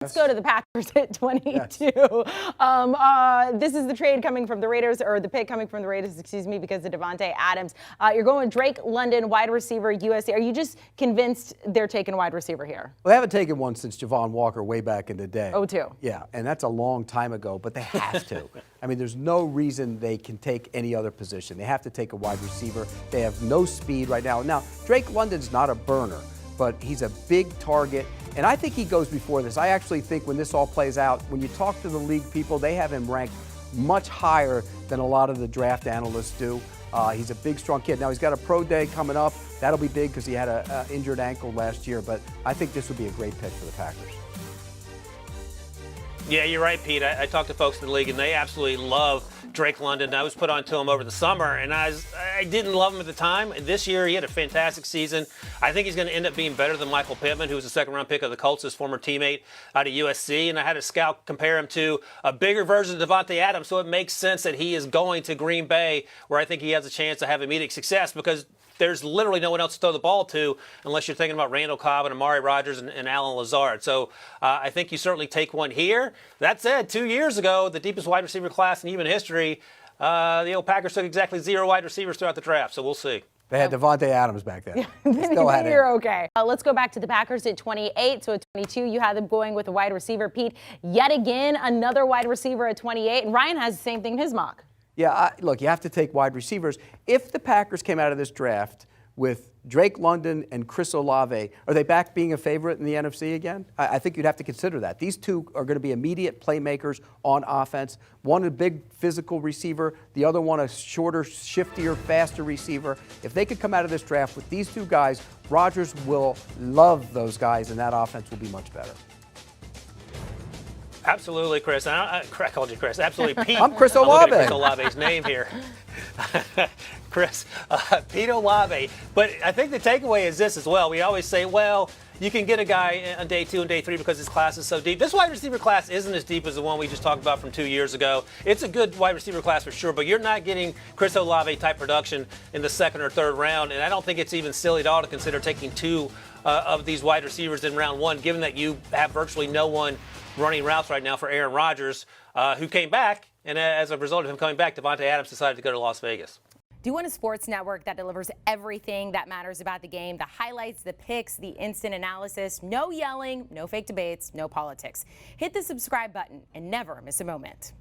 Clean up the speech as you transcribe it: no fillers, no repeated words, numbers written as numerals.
Let's go to the Packers at 22. Yes. This is the trade coming from the Raiders, or the pick coming from the Raiders, excuse me, because of Davante Adams. You're going with Drake London, wide receiver, USC. Are you just convinced they're taking a wide receiver here? Well, they haven't taken one since Javon Walker way back in the day. Oh, two. Yeah, and that's a long time ago, but they have to. I mean, there's no reason they can take any other position. They have to take a wide receiver. They have no speed right now. Now, Drake London's not a burner, but he's a big target. And I think he goes before this. I actually think when this all plays out, when you talk to the league people, they have him ranked much higher than a lot of the draft analysts do. He's a big, strong kid. Now, he's got a pro day coming up. That'll be big because he had an injured ankle last year. But I think this would be a great pick for the Packers. Yeah, you're right, Pete. I talked to folks in the league, and they absolutely love Drake London. I was put on to him over the summer, and I didn't love him at the time. And this year, he had a fantastic season. I think he's going to end up being better than Michael Pittman, who was a second-round pick of the Colts, his former teammate out of USC. And I had a scout compare him to a bigger version of Davante Adams, so it makes sense that he is going to Green Bay, where I think he has a chance to have immediate success because there's literally no one else to throw the ball to unless you're thinking about Randall Cobb and Amari Rodgers and Alan Lazard. So I think you certainly take one here. That said, 2 years ago, the deepest wide receiver class in human history, the old Packers took exactly 0 wide receivers throughout the draft. So we'll see. They had Davante Adams back then. You're okay. Let's go back to the Packers at 28. So at 22, you had them going with a wide receiver. Pete, yet again, another wide receiver at 28. And Ryan has the same thing in his mock. Yeah, look, you have to take wide receivers. If the Packers came out of this draft with Drake London and Chris Olave, are they back being a favorite in the NFC again? I think you'd have to consider that. These two are going to be immediate playmakers on offense. One a big physical receiver, the other one a shorter, shiftier, faster receiver. If they could come out of this draft with these two guys, Rodgers will love those guys, and that offense will be much better. Absolutely, Chris. I called you Chris. Absolutely, Pete. I'm Chris Olave. I'm looking at Chris Olave's name here. Chris, Pete Olave. But I think the takeaway is this as well. We always say, well, you can get a guy on day 2 and day 3 because his class is so deep. This wide receiver class isn't as deep as the one we just talked about from 2 years ago. It's a good wide receiver class for sure, but you're not getting Chris Olave type production in the second or third round. And I don't think it's even silly at all to consider taking 2 of these wide receivers in round 1, given that you have virtually no one running routes right now for Aaron Rodgers, who came back, and as a result of him coming back, Davante Adams decided to go to Las Vegas. Do you want a sports network that delivers everything that matters about the game? The highlights, the picks, the instant analysis, no yelling, no fake debates, no politics. Hit the subscribe button and never miss a moment.